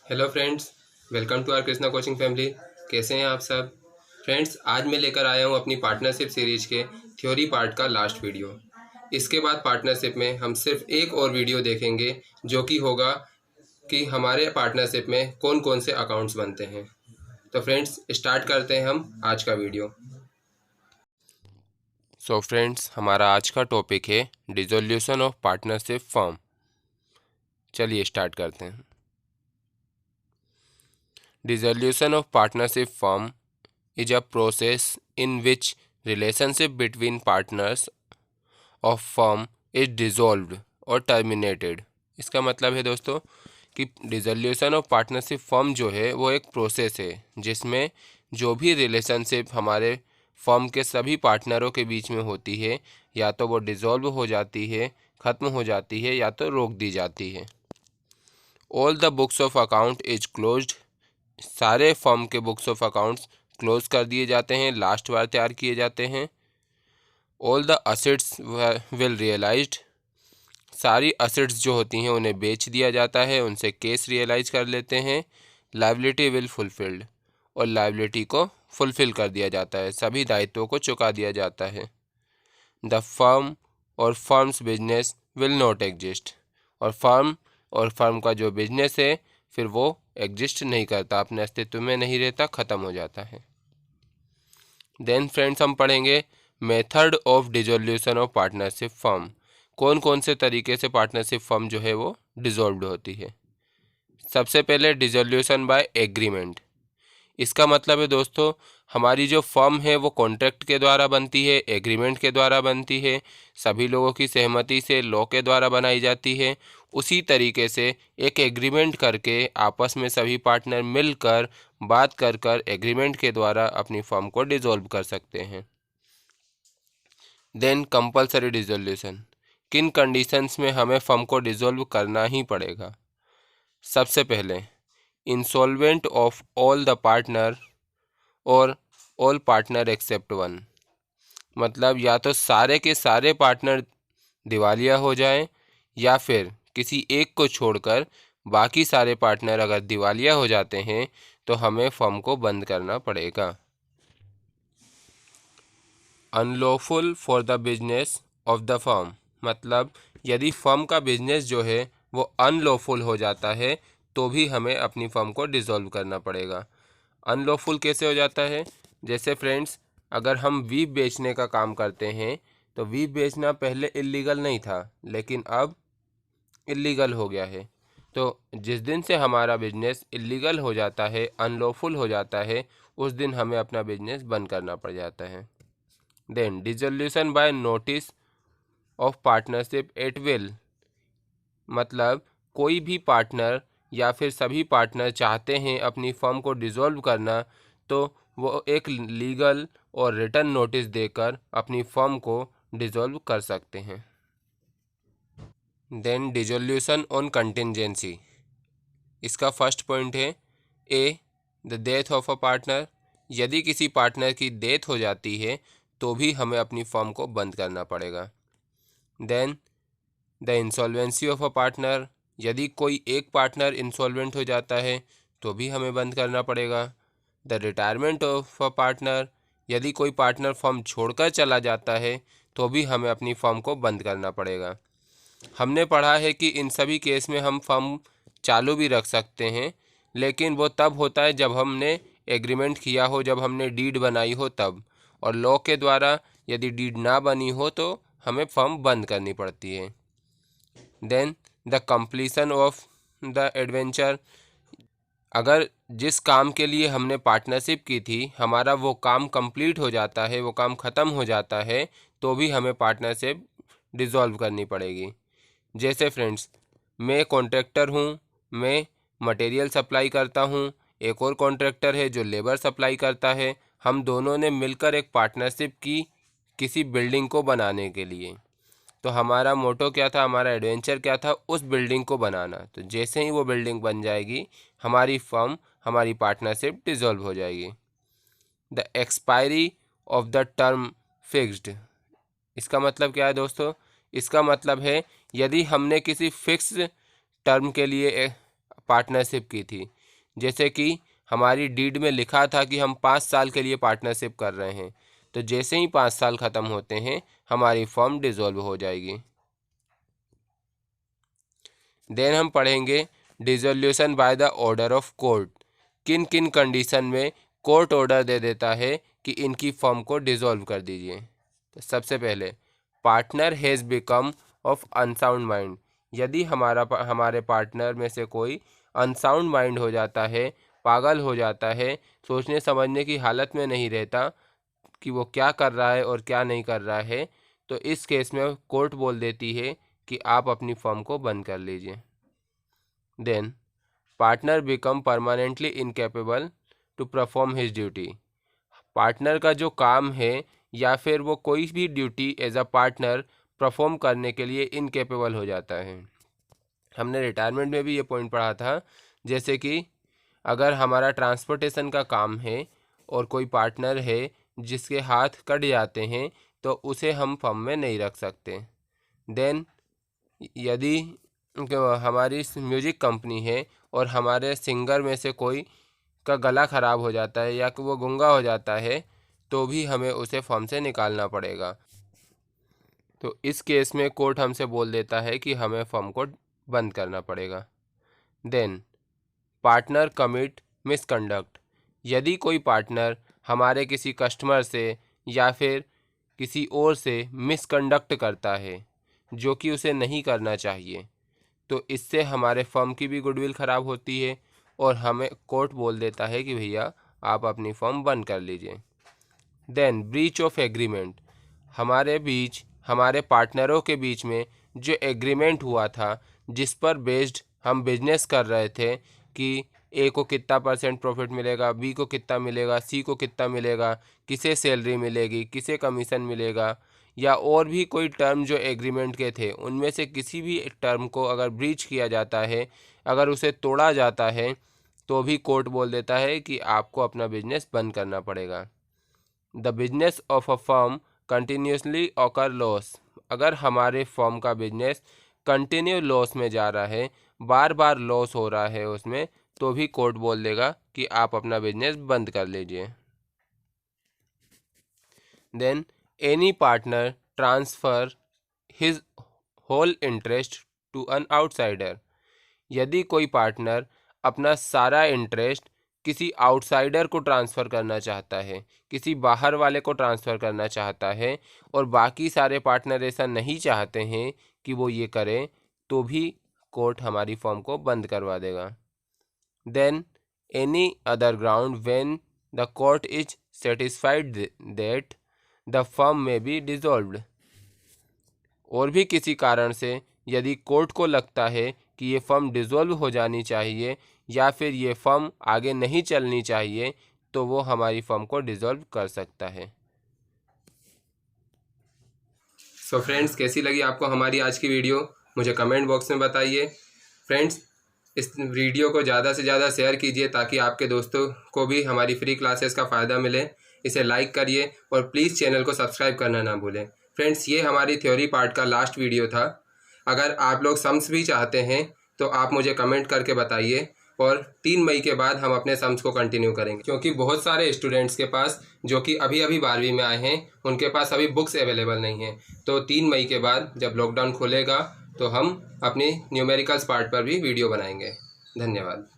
Hello friends, welcome to our Krishna coaching family. कैसे हैं आप सब फ्रेंड्स? आज मैं लेकर आया हूं अपनी पार्टनरशिप सीरीज के थ्योरी पार्ट का लास्ट वीडियो। इसके बाद पार्टनरशिप में हम सिर्फ एक और वीडियो देखेंगे जो कि होगा कि हमारे पार्टनरशिप में कौन कौन से अकाउंट्स बनते हैं। तो फ्रेंड्स, स्टार्ट करते हैं हम आज का वीडियो। सो फ्रेंड्स, हमारा आज का टॉपिक है डिसोल्यूशन ऑफ पार्टनरशिप फर्म। चलिए स्टार्ट करते हैं। Dissolution of partnership firm is a process in which relationship between partners of firm is dissolved or terminated। इसका मतलब है दोस्तों कि डिसोल्यूशन ऑफ पार्टनरशिप फर्म जो है वो एक प्रोसेस है जिसमें जो भी रिलेशनशिप हमारे फर्म के सभी पार्टनरों के बीच में होती है या तो वो डिसॉल्व हो जाती है, ख़त्म हो जाती है या तो रोक दी जाती है। All the books of account is closed. सारे फर्म के बुक्स ऑफ अकाउंट्स क्लोज कर दिए जाते हैं, लास्ट बार तैयार किए जाते हैं। All the assets will realized. सारी असेट्स जो होती हैं उन्हें बेच दिया जाता है, उनसे केस रियलाइज कर लेते हैं। Liability will fulfilled. और लायबिलिटी को फुलफिल कर दिया जाता है, सभी दायित्वों को चुका दिया जाता है। द फर्म और firms business will not exist. और फर्म का जो बिजनेस है फिर वो एग्जिस्ट नहीं करता, अपने अस्तित्व में नहीं रहता, ख़त्म हो जाता है। देन फ्रेंड्स, हम पढ़ेंगे method of dissolution of partnership firm. कौन कौन से तरीके से पार्टनरशिप फर्म जो है वो डिसॉल्व होती है। सबसे पहले डिसोल्यूशन बाय एग्रीमेंट। इसका मतलब है दोस्तों, हमारी जो फर्म है वो कॉन्ट्रैक्ट के द्वारा बनती है, एग्रीमेंट के द्वारा बनती है, सभी लोगों की सहमति से लॉ के द्वारा बनाई जाती है। उसी तरीके से एक एग्रीमेंट करके आपस में सभी पार्टनर मिलकर बात कर कर एग्रीमेंट के द्वारा अपनी फर्म को डिसॉल्व कर सकते हैं। Then compulsory dissolution. किन कंडीशंस में हमें फर्म को डिसॉल्व करना ही पड़ेगा। सबसे पहले insolvent of all the partner और ऑल पार्टनर एक्सेप्ट वन। मतलब या तो सारे के सारे पार्टनर दिवालिया हो जाएं या फिर किसी एक को छोड़कर बाकी सारे पार्टनर अगर दिवालिया हो जाते हैं तो हमें फर्म को बंद करना पड़ेगा। Unlawful for the business of the firm. मतलब यदि फर्म का बिजनेस जो है वो अनलॉफुल हो जाता है तो भी हमें अपनी फर्म को डिसॉल्व करना पड़ेगा। अनलॉफुल कैसे हो जाता है? जैसे फ्रेंड्स, अगर हम वीव बेचने का काम करते हैं तो वीव बेचना पहले इलीगल नहीं था लेकिन अब इलीगल हो गया है। तो जिस दिन से हमारा बिजनेस इलीगल हो जाता है, अनलॉफुल हो जाता है, उस दिन हमें अपना बिजनेस बंद करना पड़ जाता है। Then dissolution by notice of partnership at will. मतलब कोई भी पार्टनर या फिर सभी पार्टनर चाहते हैं अपनी फर्म को डिसॉल्व करना तो वो एक लीगल और रिटन नोटिस देकर अपनी फर्म को डिसॉल्व कर सकते हैं। Then dissolution on contingency. इसका फर्स्ट पॉइंट है A, the death of a partner. यदि किसी पार्टनर की डेथ हो जाती है तो भी हमें अपनी फर्म को बंद करना पड़ेगा। Then the insolvency of a partner. यदि कोई एक पार्टनर इंसॉल्वेंट हो जाता है तो भी हमें बंद करना पड़ेगा। The retirement of a partner. यदि कोई पार्टनर फर्म छोड़कर चला जाता है तो भी हमें अपनी फर्म को बंद करना पड़ेगा। हमने पढ़ा है कि इन सभी केस में हम फर्म चालू भी रख सकते हैं, लेकिन वो तब होता है जब हमने एग्रीमेंट किया हो, जब हमने डीड बनाई हो तब। और लॉ के द्वारा यदि डीड ना बनी हो तो हमें फर्म बंद करनी पड़ती है। Then the completion of the adventure. अगर जिस काम के लिए हमने पार्टनरशिप की थी हमारा वो काम कंप्लीट हो जाता है, वो काम ख़त्म हो जाता है, तो भी हमें पार्टनरशिप डिसॉल्व करनी पड़ेगी। जैसे फ्रेंड्स, मैं कॉन्ट्रैक्टर हूँ, मैं मटेरियल सप्लाई करता हूँ, एक और कॉन्ट्रैक्टर है जो लेबर सप्लाई करता है। हम दोनों ने मिलकर एक पार्टनरशिप की किसी बिल्डिंग को बनाने के लिए। तो हमारा मोटो क्या था, हमारा एडवेंचर क्या था, उस बिल्डिंग को बनाना। तो जैसे ही वो बिल्डिंग बन जाएगी हमारी फर्म, हमारी पार्टनरशिप डिसॉल्व हो जाएगी। The expiry of the term fixed. इसका मतलब क्या है दोस्तों? इसका मतलब है यदि हमने किसी फिक्स टर्म के लिए पार्टनरशिप की थी। जैसे कि हमारी डीड में लिखा था कि हम 5 साल के लिए पार्टनरशिप कर रहे हैं, तो जैसे ही 5 साल ख़त्म होते हैं हमारी फर्म डिसॉल्व हो जाएगी। देन हम पढ़ेंगे dissolution by the order of court. किन किन कंडीशन में कोर्ट ऑर्डर दे देता है कि इनकी फर्म को डिसॉल्व कर दीजिए। तो सबसे पहले, partner has become of unsound mind. यदि हमारे पार्टनर में से कोई अनसाउंड माइंड हो जाता है, पागल हो जाता है, सोचने समझने की हालत में नहीं रहता कि वो क्या कर रहा है और क्या नहीं कर रहा है, तो इस केस में कोर्ट बोल देती है कि आप अपनी फर्म को बंद कर लीजिए। Then partner become permanently incapable to perform his duty. Partner का जो काम है या फिर वो कोई भी duty as a partner perform करने के लिए इनकेपेबल हो जाता है। हमने रिटायरमेंट में भी ये पॉइंट पढ़ा था। जैसे कि अगर हमारा ट्रांसपोर्टेशन का काम है और कोई पार्टनर है जिसके हाथ कट जाते हैं, तो उसे हम फर्म में नहीं रख सकते। देन यदि हमारी म्यूजिक कंपनी है और हमारे सिंगर में से कोई का गला ख़राब हो जाता है या कि वो गूंगा हो जाता है, तो भी हमें उसे फर्म से निकालना पड़ेगा। तो इस केस में कोर्ट हमसे बोल देता है कि हमें फर्म को बंद करना पड़ेगा। Then partner commit misconduct. यदि कोई पार्टनर हमारे किसी कस्टमर से या फिर किसी और से मिसकंडक्ट करता है जो कि उसे नहीं करना चाहिए, तो इससे हमारे फर्म की भी गुडविल ख़राब होती है और हमें कोर्ट बोल देता है कि भैया आप अपनी फर्म बंद कर लीजिए। Then breach of agreement. हमारे पार्टनरों के बीच में जो एग्रीमेंट हुआ था, जिस पर बेस्ड हम बिजनेस कर रहे थे कि ए को कितना % प्रॉफिट मिलेगा, बी को कितना मिलेगा, सी को कितना मिलेगा, किसे सैलरी मिलेगी, किसे कमीशन मिलेगा, या और भी कोई टर्म जो एग्रीमेंट के थे, उनमें से किसी भी टर्म को अगर ब्रीच किया जाता है, अगर उसे तोड़ा जाता है, तो भी कोर्ट बोल देता है कि आपको अपना बिजनेस बंद करना पड़ेगा। The business of a firm continuously occur loss. अगर हमारे फर्म का बिजनेस कंटिन्यू लॉस में जा रहा है, बार बार लॉस हो रहा है उसमें, तो भी कोर्ट बोल देगा कि आप अपना बिजनेस बंद कर लीजिए। Then any partner transfer his whole interest to an outsider. यदि कोई पार्टनर अपना सारा इंटरेस्ट किसी आउटसाइडर को ट्रांसफ़र करना चाहता है, किसी बाहर वाले को ट्रांसफ़र करना चाहता है, और बाकी सारे पार्टनर ऐसा नहीं चाहते हैं कि वो ये करें, तो भी कोर्ट हमारी फर्म को बंद करवा देगा। Then any other ground when the court is satisfied that the firm may be dissolved. और भी किसी कारण से यदि कोर्ट को लगता है कि ये फर्म डिसॉल्व हो जानी चाहिए या फिर ये फर्म आगे नहीं चलनी चाहिए, तो वो हमारी फर्म को डिसॉल्व कर सकता है। सो फ्रेंड्स, कैसी लगी आपको हमारी आज की वीडियो, मुझे कमेंट बॉक्स में बताइए। फ्रेंड्स, इस वीडियो को ज़्यादा से ज़्यादा शेयर कीजिए ताकि आपके दोस्तों को भी हमारी फ्री क्लासेस का फ़ायदा मिले। इसे लाइक करिए और प्लीज़ चैनल को सब्सक्राइब करना ना भूलें। फ्रेंड्स, ये हमारी थ्योरी पार्ट का लास्ट वीडियो था। अगर आप लोग सम्स भी चाहते हैं तो आप मुझे कमेंट करके बताइए, और 3 मई के बाद हम अपने सम्स को कंटिन्यू करेंगे, क्योंकि बहुत सारे स्टूडेंट्स के पास जो कि अभी अभी 12वीं में आए हैं, उनके पास अभी बुक्स अवेलेबल नहीं हैं। तो 3 मई के बाद जब लॉकडाउन खुलेगा तो हम अपनी न्यूमेरिकल्स पार्ट पर भी वीडियो बनाएंगे। धन्यवाद।